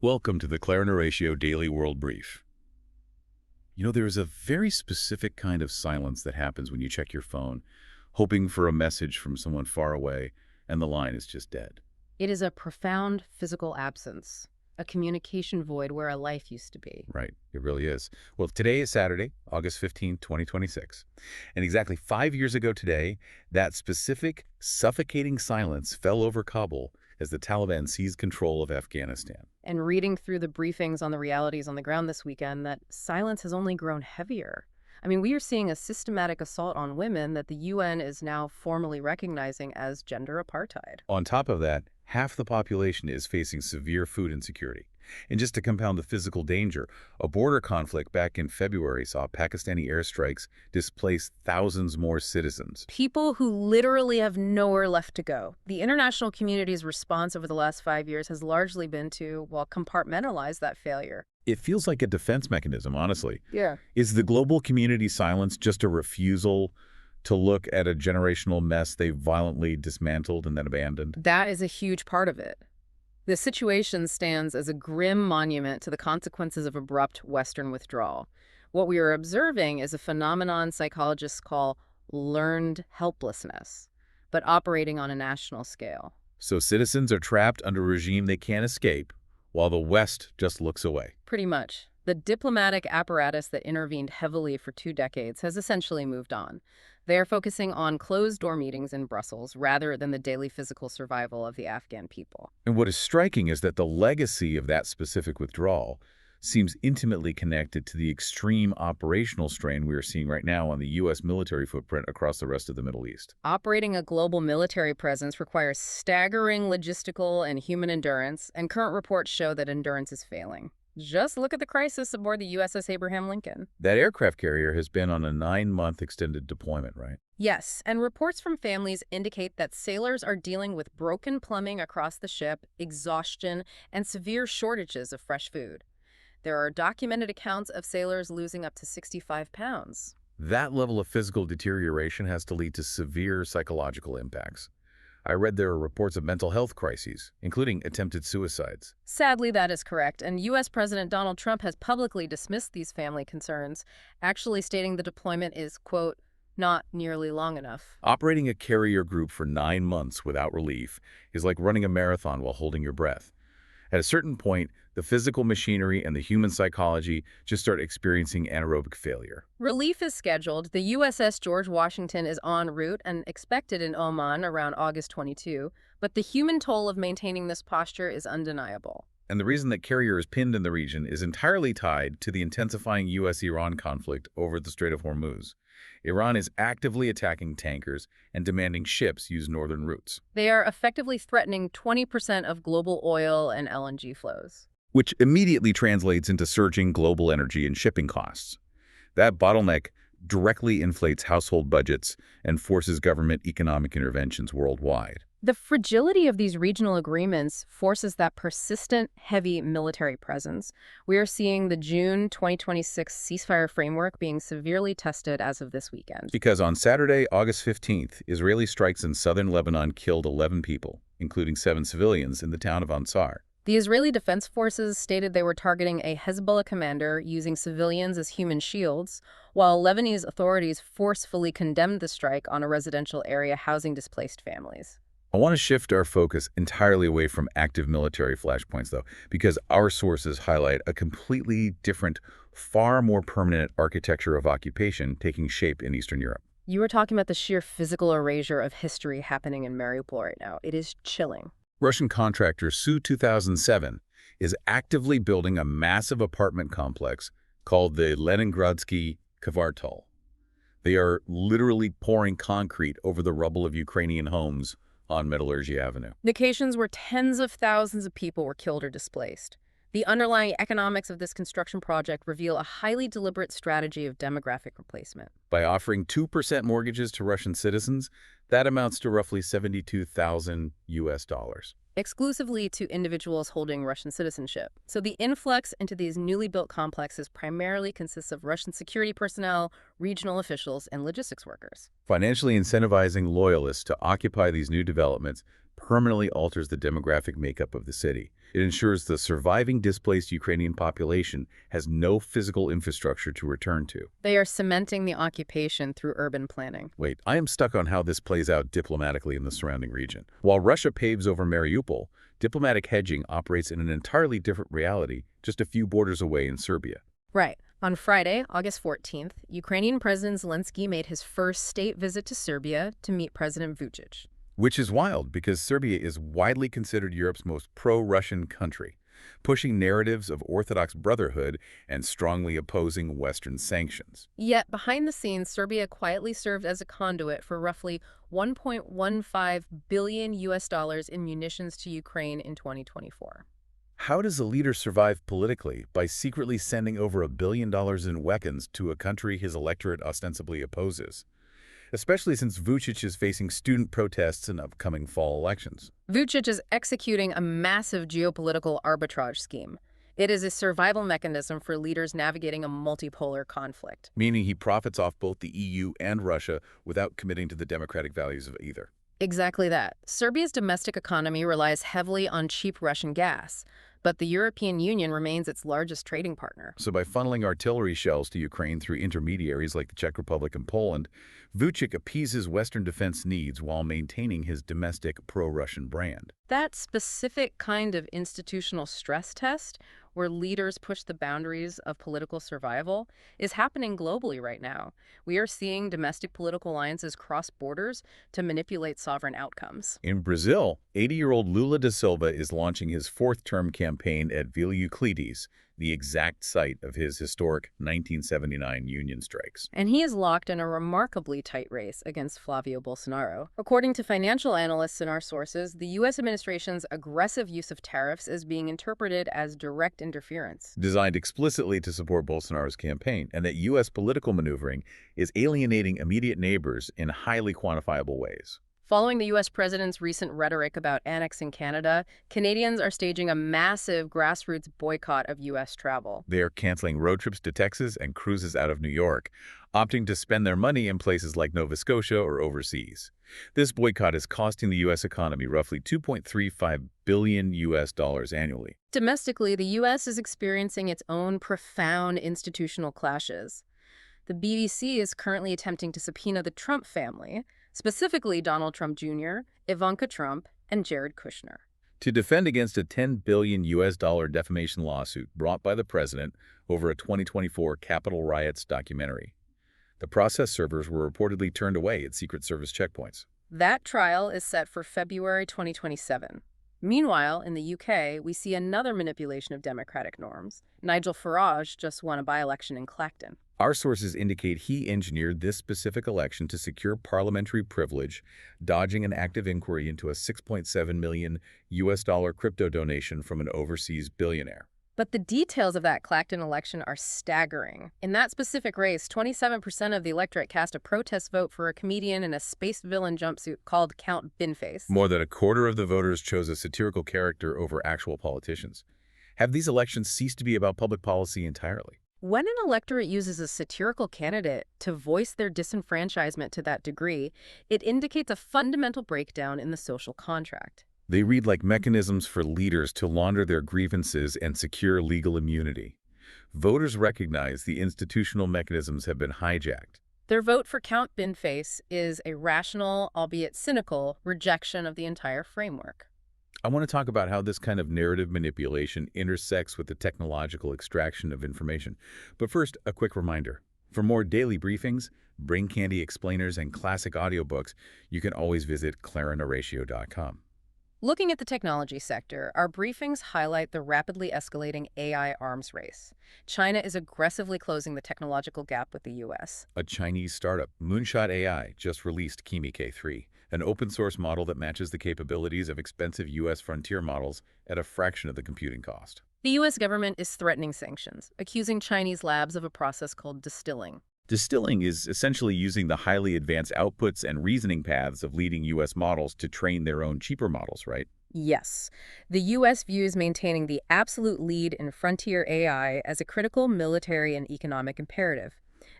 Welcome to the Claire Horatio Daily World Brief. There is a very specific kind of silence that happens when you check your phone, hoping for a message from someone far away, and the line is just dead. It is a profound physical absence, a communication void where a life used to be. Right, it really is. Well, today is Saturday, August 15, 2026. And exactly 5 years ago today, that specific, suffocating silence fell over Kabul as the Taliban seized control of Afghanistan. And reading through the briefings on the realities on the ground this weekend, that silence has only grown heavier. We are seeing a systematic assault on women that the UN is now formally recognizing as gender apartheid. On top of that, half the population is facing severe food insecurity. And just to compound the physical danger, a border conflict back in February saw Pakistani airstrikes displace thousands more citizens. People who literally have nowhere left to go. The international community's response over the last 5 years has largely been to, compartmentalize that failure. It feels like a defense mechanism, honestly. Yeah. Is the global community silence just a refusal to look at a generational mess they violently dismantled and then abandoned? That is a huge part of it. The situation stands as a grim monument to the consequences of abrupt Western withdrawal. What we are observing is a phenomenon psychologists call learned helplessness, but operating on a national scale. So citizens are trapped under a regime they can't escape, while the West just looks away. Pretty much. The diplomatic apparatus that intervened heavily for 2 decades has essentially moved on. They are focusing on closed-door meetings in Brussels rather than the daily physical survival of the Afghan people. And what is striking is that the legacy of that specific withdrawal seems intimately connected to the extreme operational strain we are seeing right now on the U.S. military footprint across the rest of the Middle East. Operating a global military presence requires staggering logistical and human endurance, and current reports show that endurance is failing. Just look at the crisis aboard the USS Abraham Lincoln. That aircraft carrier has been on a 9-month extended deployment, right? Yes, and reports from families indicate that sailors are dealing with broken plumbing across the ship, exhaustion, and severe shortages of fresh food. There are documented accounts of sailors losing up to 65 pounds. That level of physical deterioration has to lead to severe psychological impacts. I read there are reports of mental health crises, including attempted suicides. Sadly, that is correct, and U.S. President Donald Trump has publicly dismissed these family concerns, actually stating the deployment is, quote, not nearly long enough. Operating a carrier group for 9 months without relief is like running a marathon while holding your breath. At a certain point, the physical machinery and the human psychology just start experiencing anaerobic failure. Relief is scheduled. The USS George Washington is en route and expected in Oman around August 22, but the human toll of maintaining this posture is undeniable. And the reason that carrier is pinned in the region is entirely tied to the intensifying U.S.-Iran conflict over the Strait of Hormuz. Iran is actively attacking tankers and demanding ships use northern routes, They are effectively threatening 20% of global oil and LNG flows. which immediately translates into surging global energy and shipping costs. That bottleneck directly inflates household budgets and forces government economic interventions worldwide. The fragility of these regional agreements forces that persistent, heavy military presence. We are seeing the June 2026 ceasefire framework being severely tested as of this weekend. Because on Saturday, August 15th, Israeli strikes in southern Lebanon killed 11 people, including 7 civilians in the town of Ansar. The Israeli Defense Forces stated they were targeting a Hezbollah commander using civilians as human shields, while Lebanese authorities forcefully condemned the strike on a residential area housing displaced families. I want to shift our focus entirely away from active military flashpoints, though, because our sources highlight a completely different, far more permanent architecture of occupation taking shape in Eastern Europe. You were talking about the sheer physical erasure of history happening in Mariupol right now. It is chilling. Russian contractor Su 2007 is actively building a massive apartment complex called the Leningradsky Kvartal. They are literally pouring concrete over the rubble of Ukrainian homes on Metallurgy Avenue. Locations where tens of thousands of people were killed or displaced. The underlying economics of this construction project reveal a highly deliberate strategy of demographic replacement. By offering 2% mortgages to Russian citizens, that amounts to roughly $72,000 US. Exclusively to individuals holding Russian citizenship. So the influx into these newly built complexes primarily consists of Russian security personnel, regional officials, and logistics workers. Financially incentivizing loyalists to occupy these new developments permanently alters the demographic makeup of the city. It ensures the surviving displaced Ukrainian population has no physical infrastructure to return to. They are cementing the occupation through urban planning. Wait, I am stuck on how this plays out diplomatically in the surrounding region. While Russia paves over Mariupol, diplomatic hedging operates in an entirely different reality just a few borders away in Serbia. Right. On Friday, August 14th, Ukrainian President Zelenskyy made his first state visit to Serbia to meet President Vučić. Which is wild because Serbia is widely considered Europe's most pro-Russian country, pushing narratives of Orthodox brotherhood and strongly opposing Western sanctions. Yet, behind the scenes, Serbia quietly served as a conduit for roughly $1.15 billion in munitions to Ukraine in 2024. How does a leader survive politically by secretly sending over $1 billion in weapons to a country his electorate ostensibly opposes? Especially since Vučić is facing student protests in upcoming fall elections. Vučić is executing a massive geopolitical arbitrage scheme. It is a survival mechanism for leaders navigating a multipolar conflict. Meaning he profits off both the EU and Russia without committing to the democratic values of either. Exactly that. Serbia's domestic economy relies heavily on cheap Russian gas, but the European Union remains its largest trading partner. So by funneling artillery shells to Ukraine through intermediaries like the Czech Republic and Poland, Vučić appeases Western defense needs while maintaining his domestic pro-Russian brand. That specific kind of institutional stress test, where leaders push the boundaries of political survival, is happening globally right now. We are seeing domestic political alliances cross borders to manipulate sovereign outcomes. In Brazil, 80-year-old Lula da Silva is launching his fourth-term campaign at Vila Euclides, the exact site of his historic 1979 union strikes. And he is locked in a remarkably tight race against Flavio Bolsonaro. According to financial analysts and our sources, the U.S. administration's aggressive use of tariffs is being interpreted as direct interference. Designed explicitly to support Bolsonaro's campaign, and that U.S. political maneuvering is alienating immediate neighbors in highly quantifiable ways. Following the U.S. president's recent rhetoric about annexing Canada, Canadians are staging a massive grassroots boycott of U.S. travel. They are canceling road trips to Texas and cruises out of New York, opting to spend their money in places like Nova Scotia or overseas. This boycott is costing the U.S. economy roughly $2.35 billion annually. Domestically, the U.S. is experiencing its own profound institutional clashes. The BBC is currently attempting to subpoena the Trump family, specifically Donald Trump Jr., Ivanka Trump, and Jared Kushner, to defend against a $10 billion defamation lawsuit brought by the president over a 2024 Capitol riots documentary. The process servers were reportedly turned away at Secret Service checkpoints. That trial is set for February 2027. Meanwhile, in the UK, we see another manipulation of democratic norms. Nigel Farage just won a by-election in Clacton. Our sources indicate he engineered this specific election to secure parliamentary privilege, dodging an active inquiry into a $6.7 million crypto donation from an overseas billionaire. But the details of that Clacton election are staggering. In that specific race, 27% of the electorate cast a protest vote for a comedian in a space villain jumpsuit called Count Binface. More than a quarter of the voters chose a satirical character over actual politicians. Have these elections ceased to be about public policy entirely? When an electorate uses a satirical candidate to voice their disenfranchisement to that degree, it indicates a fundamental breakdown in the social contract. They read like mechanisms for leaders to launder their grievances and secure legal immunity. Voters recognize the institutional mechanisms have been hijacked. Their vote for Count Binface is a rational, albeit cynical, rejection of the entire framework. I want to talk about how this kind of narrative manipulation intersects with the technological extraction of information. But first, a quick reminder. For more daily briefings, brain candy explainers, and classic audiobooks, you can always visit clarinaratio.com. Looking at the technology sector, our briefings highlight the rapidly escalating AI arms race. China is aggressively closing the technological gap with the U.S. A Chinese startup, Moonshot AI, just released Kimi K3, an open-source model that matches the capabilities of expensive U.S. frontier models at a fraction of the computing cost. The U.S. government is threatening sanctions, accusing Chinese labs of a process called distilling. Distilling is essentially using the highly advanced outputs and reasoning paths of leading U.S. models to train their own cheaper models, right? Yes. The U.S. views maintaining the absolute lead in frontier AI as a critical military and economic imperative.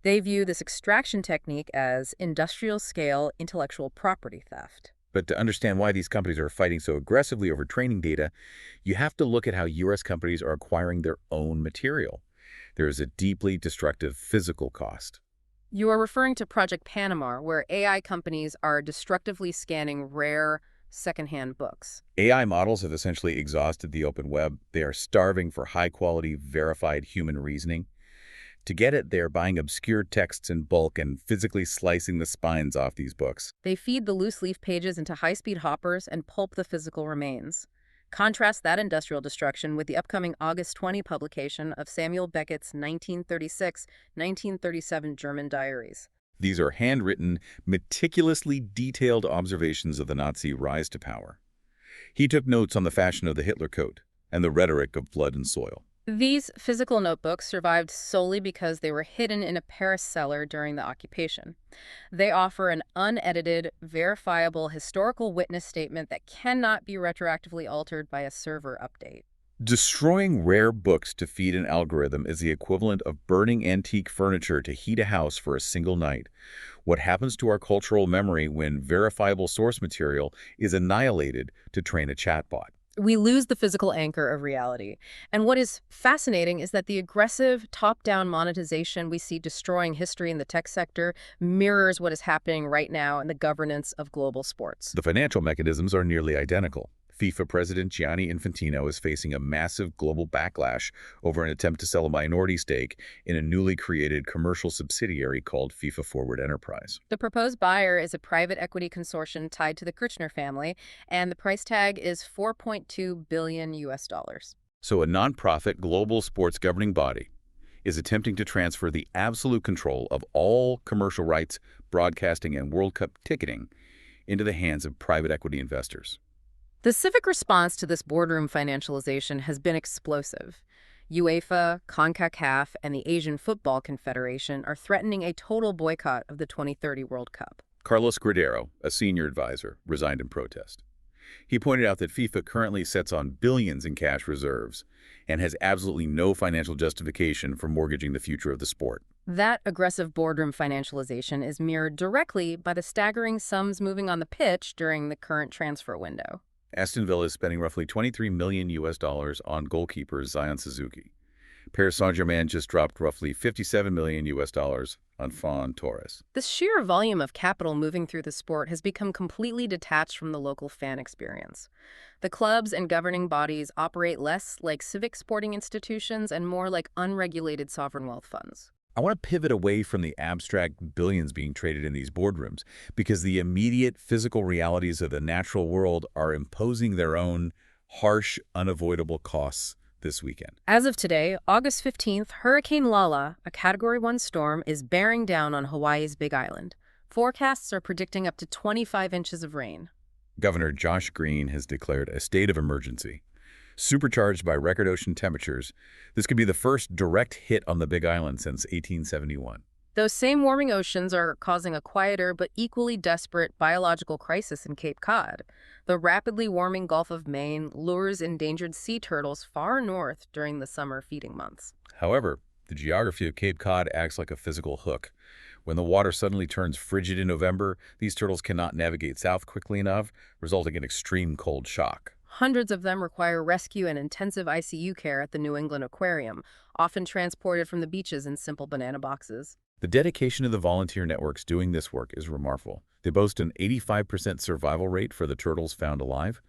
They view this extraction technique as industrial-scale intellectual property theft. But to understand why these companies are fighting so aggressively over training data, you have to look at how U.S. companies are acquiring their own material. There is a deeply destructive physical cost. You are referring to Project Panama, where AI companies are destructively scanning rare, secondhand books. AI models have essentially exhausted the open web. They are starving for high-quality, verified human reasoning. To get it, they are buying obscure texts in bulk and physically slicing the spines off these books. They feed the loose leaf pages into high-speed hoppers and pulp the physical remains. Contrast that industrial destruction with the upcoming August 20 publication of Samuel Beckett's 1936-1937 German diaries. These are handwritten, meticulously detailed observations of the Nazi rise to power. He took notes on the fashion of the Hitler coat and the rhetoric of blood and soil. These physical notebooks survived solely because they were hidden in a Paris cellar during the occupation. They offer an unedited, verifiable historical witness statement that cannot be retroactively altered by a server update. Destroying rare books to feed an algorithm is the equivalent of burning antique furniture to heat a house for a single night. What happens to our cultural memory when verifiable source material is annihilated to train a chatbot? We lose the physical anchor of reality. And what is fascinating is that the aggressive top-down monetization we see destroying history in the tech sector mirrors what is happening right now in the governance of global sports. The financial mechanisms are nearly identical. FIFA President Gianni Infantino is facing a massive global backlash over an attempt to sell a minority stake in a newly created commercial subsidiary called FIFA Forward Enterprise. The proposed buyer is a private equity consortium tied to the Kirchner family, and the price tag is $4.2 billion US dollars. So a nonprofit global sports governing body is attempting to transfer the absolute control of all commercial rights, broadcasting, and World Cup ticketing into the hands of private equity investors. The civic response to this boardroom financialization has been explosive. UEFA, CONCACAF, and the Asian Football Confederation are threatening a total boycott of the 2030 World Cup. Carlos Gradero, a senior advisor, resigned in protest. He pointed out that FIFA currently sits on billions in cash reserves and has absolutely no financial justification for mortgaging the future of the sport. That aggressive boardroom financialization is mirrored directly by the staggering sums moving on the pitch during the current transfer window. Aston Villa is spending roughly $23 million US dollars on goalkeeper Zion Suzuki. Paris Saint-Germain just dropped roughly $57 million US dollars on Ferran Torres. The sheer volume of capital moving through the sport has become completely detached from the local fan experience. The clubs and governing bodies operate less like civic sporting institutions and more like unregulated sovereign wealth funds. I want to pivot away from the abstract billions being traded in these boardrooms because the immediate physical realities of the natural world are imposing their own harsh, unavoidable costs this weekend. As of today, August 15th, Hurricane Lala, a Category 1 storm, is bearing down on Hawaii's Big Island. Forecasts are predicting up to 25 inches of rain. Governor Josh Green has declared a state of emergency. Supercharged by record ocean temperatures, this could be the first direct hit on the Big Island since 1871. Those same warming oceans are causing a quieter but equally desperate biological crisis in Cape Cod. The rapidly warming Gulf of Maine lures endangered sea turtles far north during the summer feeding months. However, the geography of Cape Cod acts like a physical hook. When the water suddenly turns frigid in November, these turtles cannot navigate south quickly enough, resulting in extreme cold shock. Hundreds of them require rescue and intensive ICU care at the New England Aquarium, often transported from the beaches in simple banana boxes. The dedication of the volunteer networks doing this work is remarkable. They boast an 85% survival rate for the turtles found alive.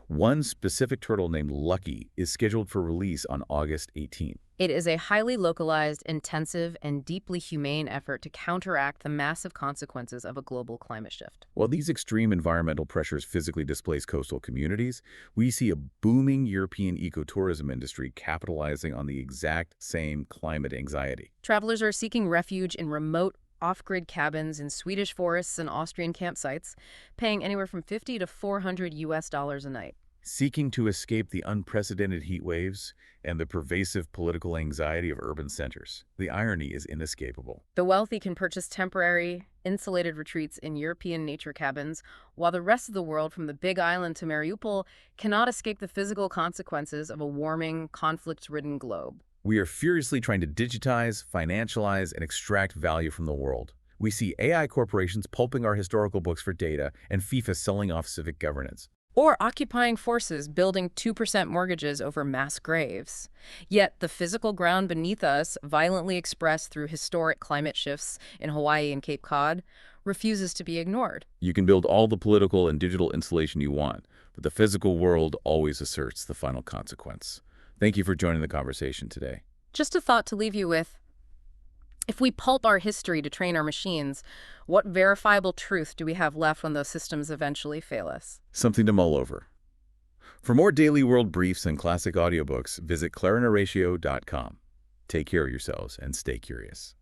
One specific turtle named Lucky is scheduled for release on August 18th. It is a highly localized, intensive, and deeply humane effort to counteract the massive consequences of a global climate shift. While these extreme environmental pressures physically displace coastal communities, we see a booming European ecotourism industry capitalizing on the exact same climate anxiety. Travelers are seeking refuge in remote, off-grid cabins in Swedish forests and Austrian campsites, paying anywhere from $50 to $400 US dollars a night. Seeking to escape the unprecedented heat waves and the pervasive political anxiety of urban centers. The irony is inescapable. The wealthy can purchase temporary, insulated retreats in European nature cabins, while the rest of the world, from the Big Island to Mariupol, cannot escape the physical consequences of a warming, conflict-ridden globe. We are furiously trying to digitize, financialize, and extract value from the world. We see AI corporations pulping our historical books for data and FIFA selling off civic governance. Or occupying forces building 2% mortgages over mass graves. Yet the physical ground beneath us, violently expressed through historic climate shifts in Hawaii and Cape Cod, refuses to be ignored. You can build all the political and digital insulation you want, but the physical world always asserts the final consequence. Thank you for joining the conversation today. Just a thought to leave you with. If we pulp our history to train our machines, what verifiable truth do we have left when those systems eventually fail us? Something to mull over. For more daily world briefs and classic audiobooks, visit clarinarratio.com. Take care of yourselves and stay curious.